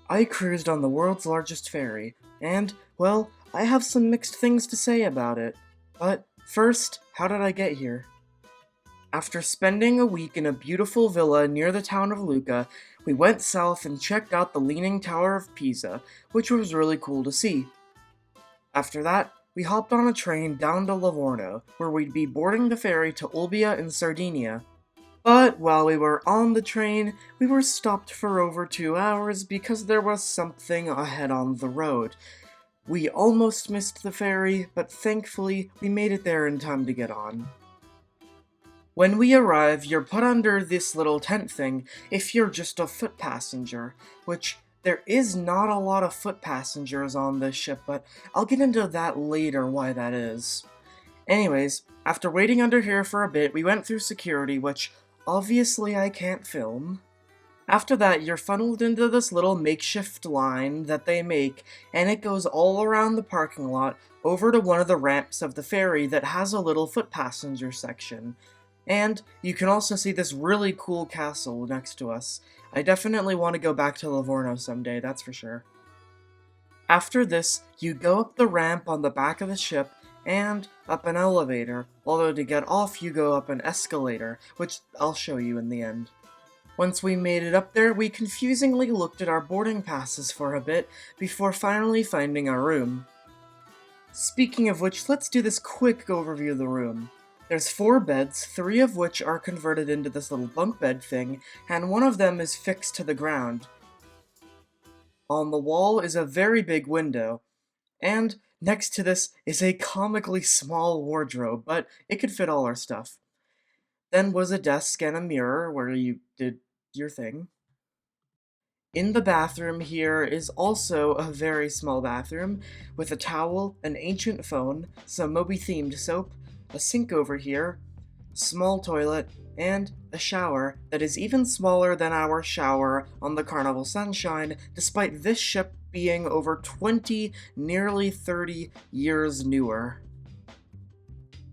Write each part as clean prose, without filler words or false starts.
I cruised on the world's largest ferry, and, well, I have some mixed things to say about it. But first, how did I get here? After spending a week in a beautiful villa near the town of Lucca, we went south and checked out the Leaning Tower of Pisa, which was really cool to see. After that, we hopped on a train down to Livorno, where we'd be boarding the ferry to Olbia in Sardinia. But while we were on the train, we were stopped for over 2 hours because there was something ahead on the road. We almost missed the ferry, but thankfully we made it there in time to get on. When we arrive, you're put under this little tent thing if you're just a foot passenger, which there is not a lot of foot passengers on this ship, but I'll get into that later why that is. Anyways, after waiting under here for a bit, we went through security, which obviously I can't film. After that, you're funneled into this little makeshift line that they make, and it goes all around the parking lot over to one of the ramps of the ferry that has a little foot passenger section. And you can also see this really cool castle next to us. I definitely want to go back to Livorno someday, that's for sure. After this, you go up the ramp on the back of the ship and up an elevator, although to get off you go up an escalator, which I'll show you in the end. Once we made it up there, we confusingly looked at our boarding passes for a bit before finally finding our room. Speaking of which, let's do this quick overview of the room. There's 4 beds, 3 of which are converted into this little bunk bed thing, and one of them is fixed to the ground. On the wall is a very big window, and next to this is a comically small wardrobe, but it could fit all our stuff. Then was a desk and a mirror where you did your thing. In the bathroom here is also a very small bathroom, with a towel, an ancient phone, some Moby themed soap, a sink over here, small toilet, and a shower that is even smaller than our shower on the Carnival Sunshine, despite this ship being over 20, nearly 30 years newer.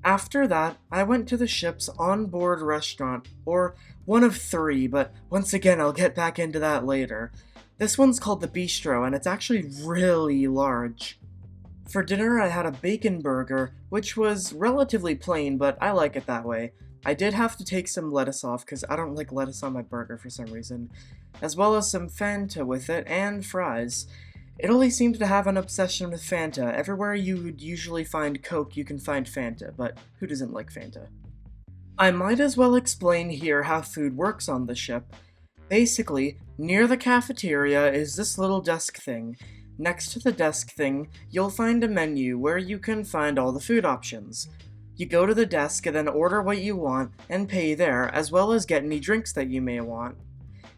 After that, I went to the ship's onboard restaurant, or one of 3, but once again I'll get back into that later. This one's called the Bistro, and it's actually really large. For dinner, I had a bacon burger, which was relatively plain, but I like it that way. I did have to take some lettuce off because I don't like lettuce on my burger for some reason, as well as some Fanta with it and fries. Italy seems to have an obsession with Fanta. Everywhere you would usually find Coke, you can find Fanta, but who doesn't like Fanta? I might as well explain here how food works on the ship. Basically, near the cafeteria is this little desk thing. Next to the desk thing, you'll find a menu where you can find all the food options. You go to the desk and then order what you want and pay there, as well as get any drinks that you may want.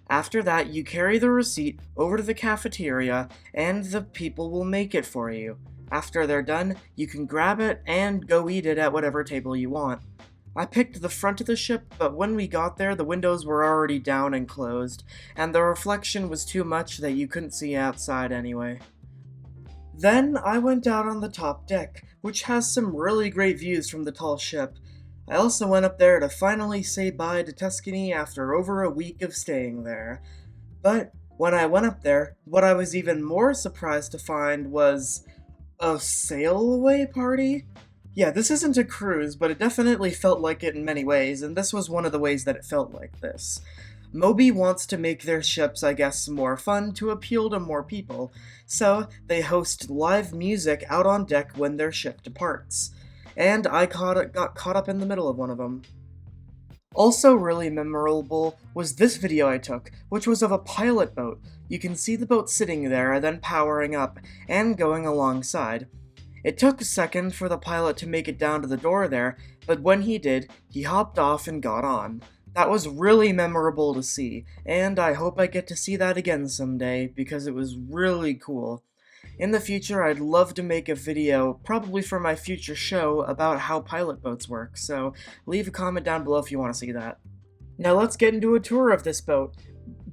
After that, you carry the receipt over to the cafeteria and the people will make it for you. After they're done, you can grab it and go eat it at whatever table you want. I picked the front of the ship, but when we got there, the windows were already down and closed, and the reflection was too much that you couldn't see outside anyway. Then I went out on the top deck, which has some really great views from the tall ship. I also went up there to finally say bye to Tuscany after over a week of staying there. But when I went up there, what I was even more surprised to find was a sail away party? Yeah, this isn't a cruise, but it definitely felt like it in many ways, and this was one of the ways that it felt like this. Moby wants to make their ships, I guess, more fun to appeal to more people, so they host live music out on deck when their ship departs. And I got caught up in the middle of one of them. Also really memorable was this video I took, which was of a pilot boat. You can see the boat sitting there, then powering up, and going alongside. It took a second for the pilot to make it down to the door there, but when he did, he hopped off and got on. That was really memorable to see, and I hope I get to see that again someday, because it was really cool. In the future, I'd love to make a video, probably for my future show, about how pilot boats work, so leave a comment down below if you want to see that. Now let's get into a tour of this boat,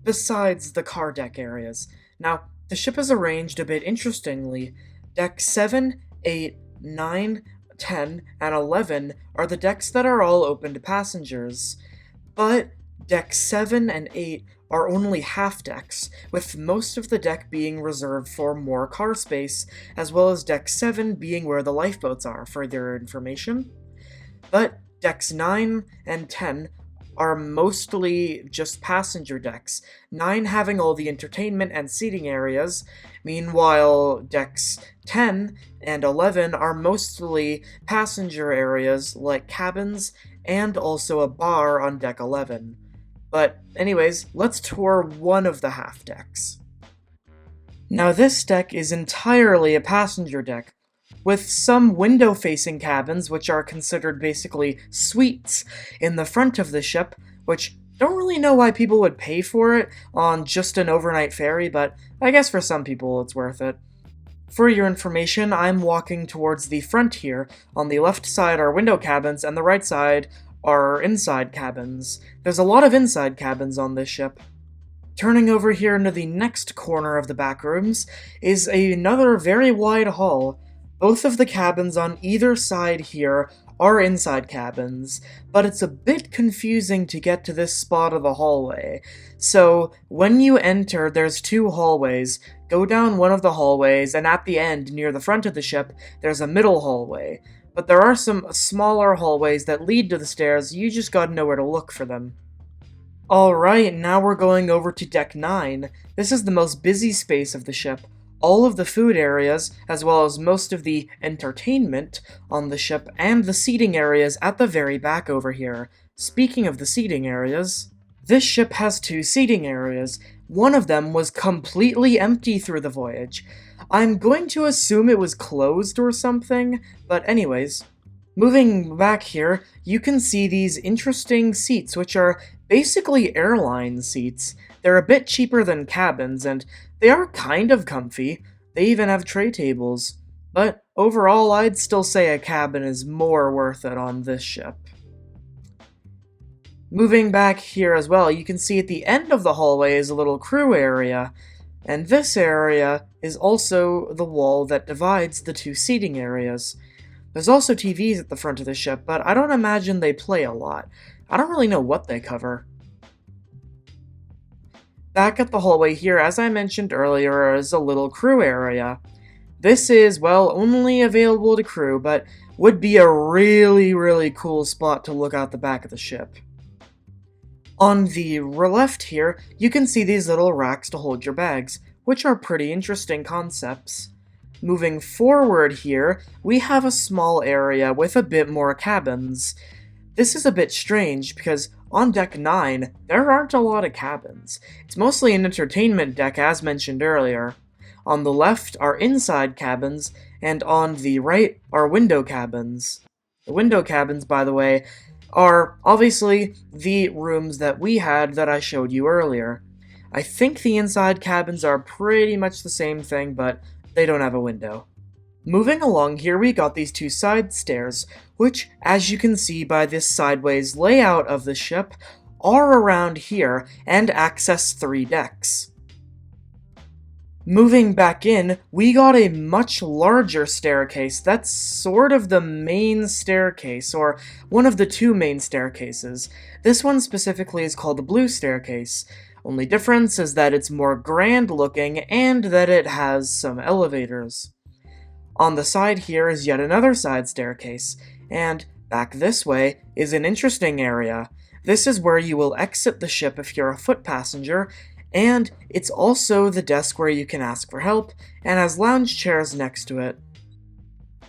besides the car deck areas. Now, the ship is arranged a bit interestingly. Deck 7, 8, 9, 10, and 11 are the decks that are all open to passengers. But Decks 7 and 8 are only half decks, with most of the deck being reserved for more car space, as well as deck 7 being where the lifeboats are, for their information. But decks 9 and 10 are mostly just passenger decks, 9 having all the entertainment and seating areas. Meanwhile, decks 10 and 11 are mostly passenger areas like cabins and also a bar on deck 11. But anyways, let's tour one of the half decks. Now this deck is entirely a passenger deck, with some window-facing cabins, which are considered basically suites, in the front of the ship, which don't really know why people would pay for it on just an overnight ferry, but I guess for some people it's worth it. For your information, I'm walking towards the front here. On the left side are window cabins, and the right side are inside cabins. There's a lot of inside cabins on this ship. Turning over here into the next corner of the back rooms is another very wide hall. Both of the cabins on either side here are inside cabins, but it's a bit confusing to get to this spot of the hallway. So, when you enter, there's 2 hallways. Go down one of the hallways, and at the end, near the front of the ship, there's a middle hallway. But there are some smaller hallways that lead to the stairs, you just gotta know where to look for them. Alright, now we're going over to deck 9. This is the most busy space of the ship. All of the food areas, as well as most of the entertainment on the ship, and the seating areas at the very back over here. Speaking of the seating areas, this ship has 2 seating areas. One of them was completely empty through the voyage. I'm going to assume it was closed or something, but anyways. Moving back here, you can see these interesting seats, which are basically airline seats. They're a bit cheaper than cabins, and they are kind of comfy. They even have tray tables. But overall, I'd still say a cabin is more worth it on this ship. Moving back here as well, you can see at the end of the hallway is a little crew area. And this area is also the wall that divides the 2 seating areas. There's also TVs at the front of the ship, but I don't imagine they play a lot. I don't really know what they cover. Back at the hallway here, as I mentioned earlier, is a little crew area. This is, well, only available to crew, but would be a really cool spot to look out the back of the ship. On the left here, you can see these little racks to hold your bags, which are pretty interesting concepts. Moving forward here, we have a small area with a bit more cabins. This is a bit strange because on deck 9, there aren't a lot of cabins. It's mostly an entertainment deck as mentioned earlier. On the left are inside cabins, and on the right are window cabins. The window cabins, by the way, are obviously the rooms that we had that I showed you earlier. I think the inside cabins are pretty much the same thing, but they don't have a window. Moving along here, we got these 2 side stairs, which, as you can see by this sideways layout of the ship, are around here and access 3 decks. Moving back in, we got a much larger staircase that's sort of the main staircase, or one of the 2 main staircases. This one specifically is called the blue staircase. Only difference is that it's more grand looking and that it has some elevators. On the side here is yet another side staircase, and back this way is an interesting area. This is where you will exit the ship if you're a foot passenger, and it's also the desk where you can ask for help, and has lounge chairs next to it.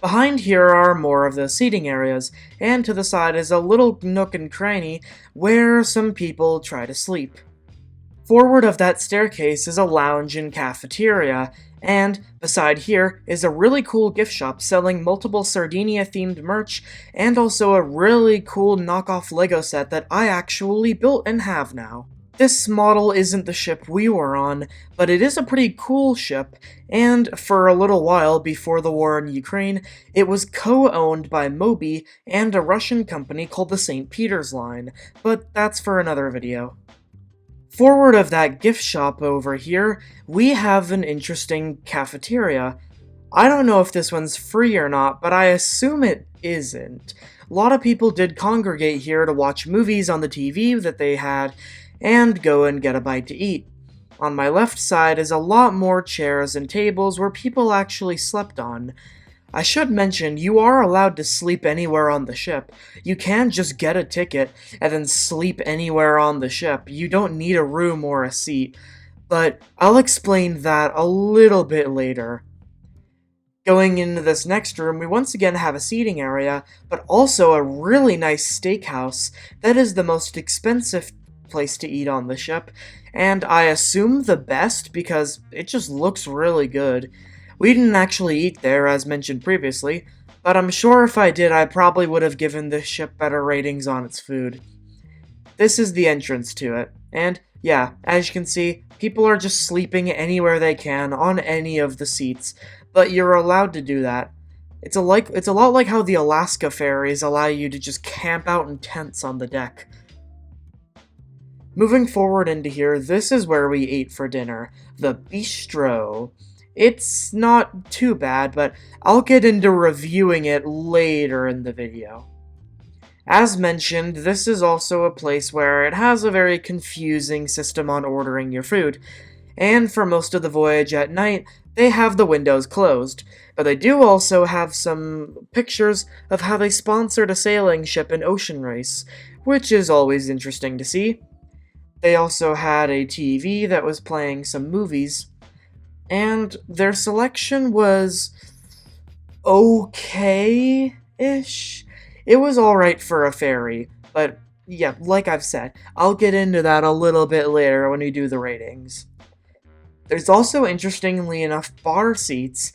Behind here are more of the seating areas, and to the side is a little nook and cranny where some people try to sleep. Forward of that staircase is a lounge and cafeteria, and beside here is a really cool gift shop selling multiple Sardinia-themed merch, and also a really cool knockoff Lego set that I actually built and have now. This model isn't the ship we were on, but it is a pretty cool ship, and for a little while before the war in Ukraine, it was co-owned by Moby and a Russian company called the St. Peter's Line, but that's for another video. Forward of that gift shop over here, we have an interesting cafeteria. I don't know if this one's free or not, but I assume it isn't. A lot of people did congregate here to watch movies on the TV that they had, and go and get a bite to eat. On my left side is a lot more chairs and tables where people actually slept on. I should mention, you are allowed to sleep anywhere on the ship. You can just get a ticket and then sleep anywhere on the ship. You don't need a room or a seat. But I'll explain that a little bit later. Going into this next room, we once again have a seating area, but also a really nice steakhouse that is the most expensive place to eat on the ship, and I assume the best because it just looks really good. We didn't actually eat there, as mentioned previously, but I'm sure if I did, I probably would have given this ship better ratings on its food. This is the entrance to it, and yeah, as you can see, people are just sleeping anywhere they can on any of the seats, but you're allowed to do that. It's a lot like how the Alaska ferries allow you to just camp out in tents on the deck. Moving forward into here, this is where we ate for dinner, the bistro. It's not too bad, but I'll get into reviewing it later in the video. As mentioned, this is also a place where it has a very confusing system on ordering your food, and for most of the voyage at night, they have the windows closed, but they do also have some pictures of how they sponsored a sailing ship in Ocean Race, which is always interesting to see. They also had a TV that was playing some movies, and their selection was okay-ish. It was alright for a ferry, but yeah, like I've said, I'll get into that a little bit later when we do the ratings. There's also, interestingly enough, bar seats,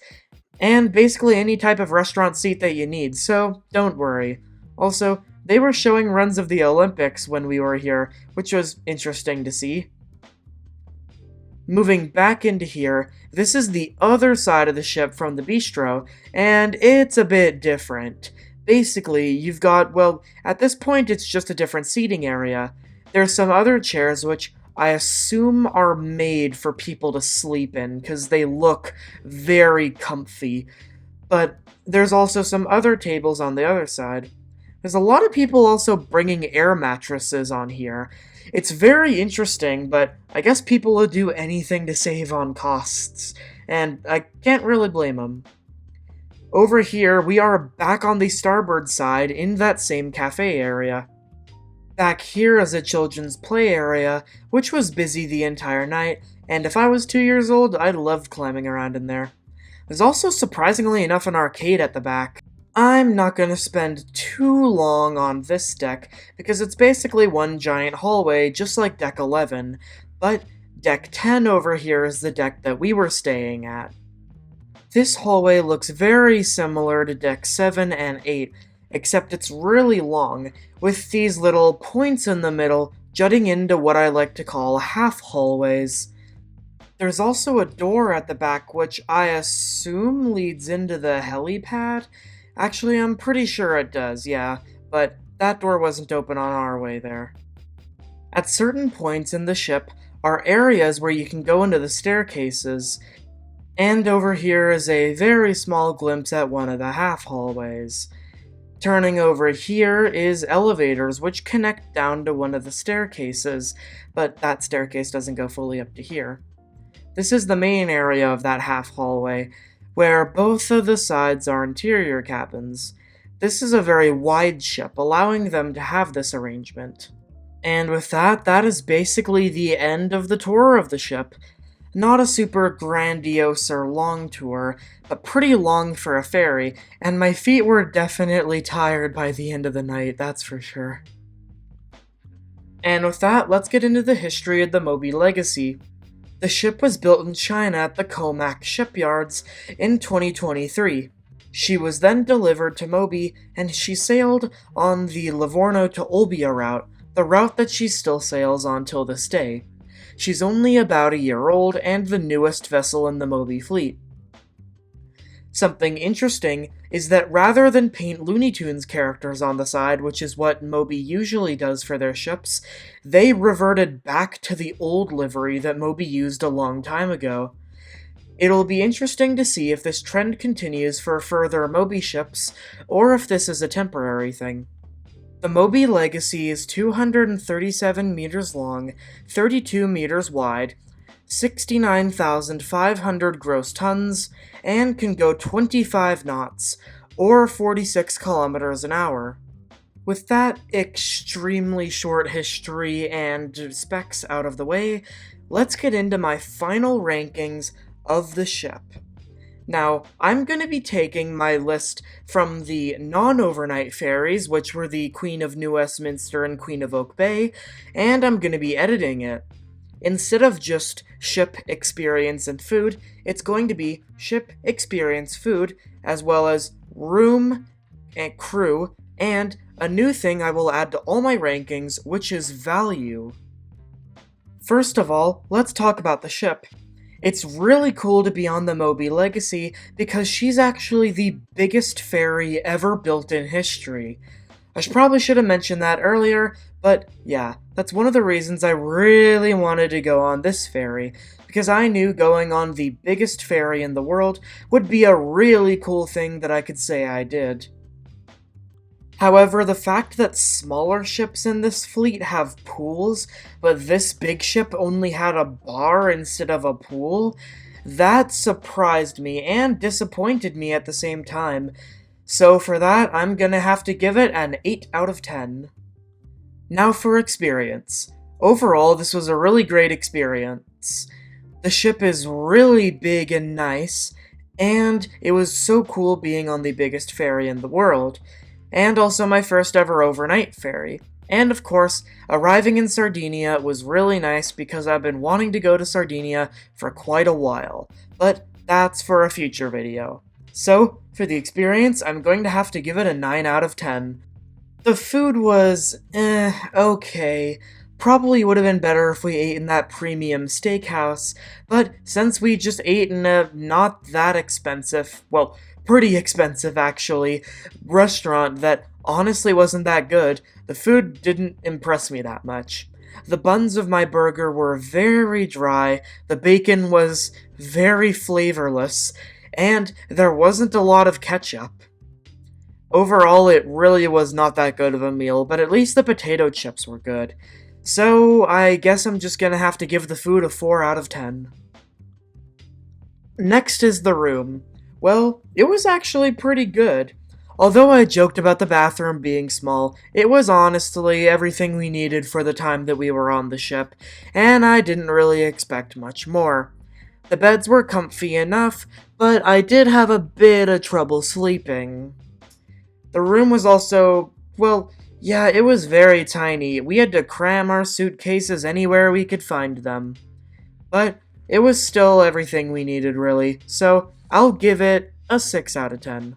and basically any type of restaurant seat that you need, so don't worry. Also, they were showing runs of the Olympics when we were here, which was interesting to see. Moving back into here, this is the other side of the ship from the bistro, and it's a bit different. Basically, you've got, well, at this point it's just a different seating area. There's some other chairs which I assume are made for people to sleep in, because they look very comfy. But there's also some other tables on the other side. There's a lot of people also bringing air mattresses on here. It's very interesting, but I guess people will do anything to save on costs, and I can't really blame them. Over here, we are back on the starboard side in that same cafe area. Back here is a children's play area, which was busy the entire night, and if I was 2 years old, I loved climbing around in there. There's also, surprisingly enough, an arcade at the back. I'm not going to spend too long on this deck, because it's basically one giant hallway, just like Deck 11, but Deck 10 over here is the deck that we were staying at. This hallway looks very similar to Deck 7 and 8, except it's really long, with these little points in the middle jutting into what I like to call half hallways. There's also a door at the back which I assume leads into the helipad. Actually, I'm pretty sure it does, yeah, but that door wasn't open on our way there. At certain points in the ship are areas where you can go into the staircases, and over here is a very small glimpse at one of the half hallways. Turning over here is elevators which connect down to one of the staircases, but that staircase doesn't go fully up to here. This is the main area of that half hallway, where both of the sides are interior cabins. This is a very wide ship, allowing them to have this arrangement. And with that, that is basically the end of the tour of the ship. Not a super grandiose or long tour, but pretty long for a ferry, and my feet were definitely tired by the end of the night, that's for sure. And with that, let's get into the history of the Moby Legacy. The ship was built in China at the Comac shipyards in 2023. She was then delivered to Moby, and she sailed on the Livorno to Olbia route, the route that she still sails on till this day. She's only about a year old and the newest vessel in the Moby fleet. Something interesting is that rather than paint Looney Tunes characters on the side, which is what Moby usually does for their ships, they reverted back to the old livery that Moby used a long time ago. It'll be interesting to see if this trend continues for further Moby ships, or if this is a temporary thing. The The Moby Legacy is 237 meters long, 32 meters wide, 69,500 gross tons, and can go 25 knots, or 46 kilometers an hour. With that extremely short history and specs out of the way, let's get into my final rankings of the ship. Now, I'm going to be taking my list from the non-overnight ferries, which were the Queen of New Westminster and Queen of Oak Bay, and I'm going to be editing it. Instead of just ship experience and food, it's going to be ship experience food, as well as room and crew, and a new thing I will add to all my rankings, which is value. First of all, let's talk about the ship. It's really cool to be on the Moby Legacy because she's actually the biggest ferry ever built in history. I probably should have mentioned that earlier, but yeah, that's one of the reasons I really wanted to go on this ferry, because I knew going on the biggest ferry in the world would be a really cool thing that I could say I did. However, the fact that smaller ships in this fleet have pools, but this big ship only had a bar instead of a pool, that surprised me and disappointed me at the same time. So for that, I'm gonna have to give it an 8 out of 10. Now for experience. Overall, this was a really great experience. The ship is really big and nice, and it was so cool being on the biggest ferry in the world. And also my first ever overnight ferry. And of course, arriving in Sardinia was really nice because I've been wanting to go to Sardinia for quite a while, but that's for a future video. So, for the experience, I'm going to have to give it a 9 out of 10. The food was, okay. Probably would have been better if we ate in that premium steakhouse, but since we just ate in a not that expensive, well, pretty expensive actually, restaurant that honestly wasn't that good, the food didn't impress me that much. The buns of my burger were very dry, the bacon was very flavorless, and there wasn't a lot of ketchup. Overall, it really was not that good of a meal, but at least the potato chips were good. So, I guess I'm just gonna have to give the food a 4 out of 10. Next is the room. Well, it was actually pretty good. Although I joked about the bathroom being small, it was honestly everything we needed for the time that we were on the ship, and I didn't really expect much more. The beds were comfy enough, but I did have a bit of trouble sleeping. The room was also, well, yeah, it was very tiny. We had to cram our suitcases anywhere we could find them. But it was still everything we needed, really, so I'll give it a 6 out of 10.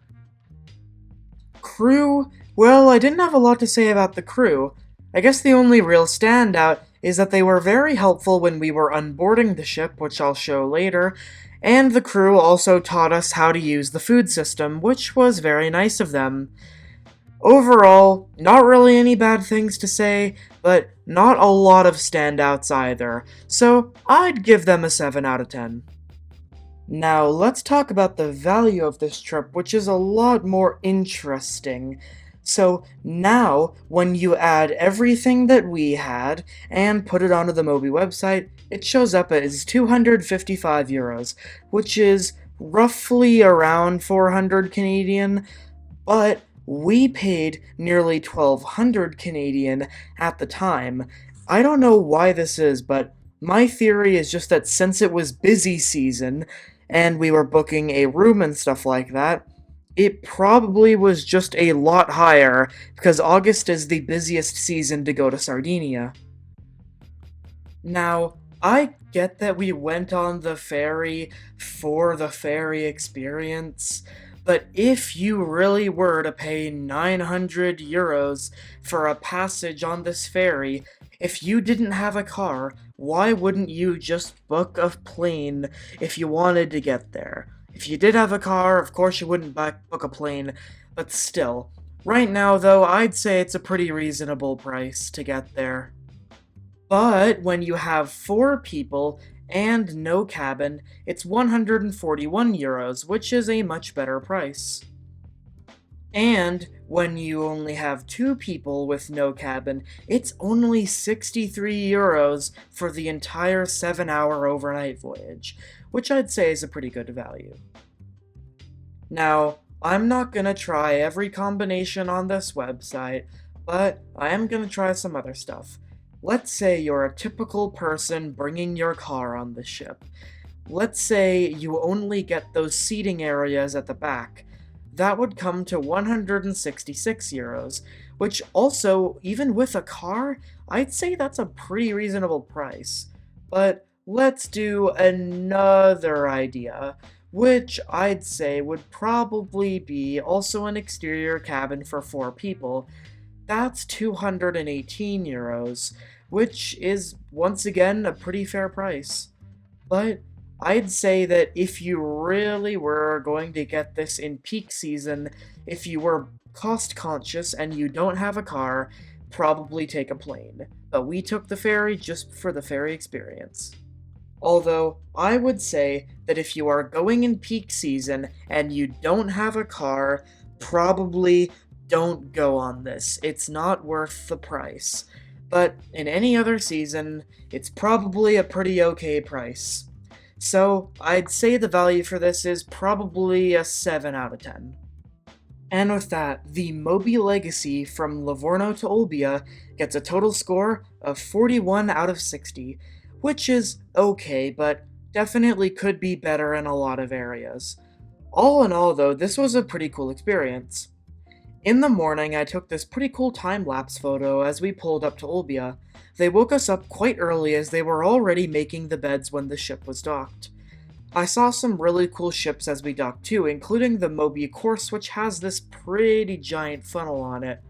Crew? Well, I didn't have a lot to say about the crew. I guess the only real standout is that they were very helpful when we were unboarding the ship, which I'll show later, and the crew also taught us how to use the food system, which was very nice of them. Overall, not really any bad things to say, but not a lot of standouts either, so I'd give them a 7 out of 10. Now, let's talk about the value of this trip, which is a lot more interesting. So, now, when you add everything that we had, and put it onto the Moby website, it shows up as 255 euros, which is roughly around 400 Canadian, but we paid nearly 1,200 Canadian at the time. I don't know why this is, but my theory is just that since it was busy season, and we were booking a room and stuff like that, it probably was just a lot higher, because August is the busiest season to go to Sardinia. Now, I get that we went on the ferry for the ferry experience, but if you really were to pay 900 euros for a passage on this ferry, if you didn't have a car, why wouldn't you just book a plane if you wanted to get there? If you did have a car, of course you wouldn't book a plane, but still. Right now, though, I'd say it's a pretty reasonable price to get there. But when you have 4 people and no cabin, it's 141 euros, which is a much better price. And when you only have two people with no cabin, it's only 63 euros for the entire 7-hour overnight voyage, which I'd say is a pretty good value. Now, I'm not gonna try every combination on this website, but I am gonna try some other stuff. Let's say you're a typical person bringing your car on the ship. Let's say you only get those seating areas at the back. That would come to 166 euros, which also, even with a car, I'd say that's a pretty reasonable price. But let's do another idea, which I'd say would probably be also an exterior cabin for 4 people. That's 218 euros, which is once again a pretty fair price. But I'd say that if you really were going to get this in peak season, if you were cost conscious and you don't have a car, probably take a plane. But we took the ferry just for the ferry experience. Although, I would say that if you are going in peak season and you don't have a car, probably don't go on this. It's not worth the price. But in any other season, it's probably a pretty okay price. So, I'd say the value for this is probably a 7 out of 10. And with that, the Moby Legacy from Livorno to Olbia gets a total score of 41 out of 60, which is okay, but definitely could be better in a lot of areas. All in all, though, this was a pretty cool experience. In the morning, I took this pretty cool time-lapse photo as we pulled up to Olbia. They woke us up quite early as they were already making the beds when the ship was docked. I saw some really cool ships as we docked too, including the Moby course, which has this pretty giant funnel on it.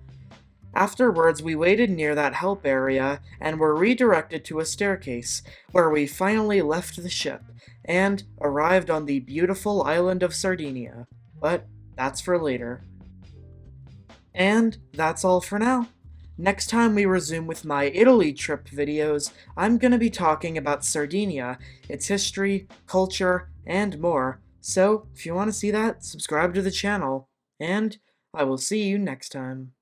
Afterwards, we waited near that help area and were redirected to a staircase, where we finally left the ship and arrived on the beautiful island of Sardinia. But that's for later. And that's all for now. Next time we resume with my Italy trip videos, I'm gonna be talking about Sardinia, its history, culture, and more. So, if you want to see that, subscribe to the channel, and I will see you next time.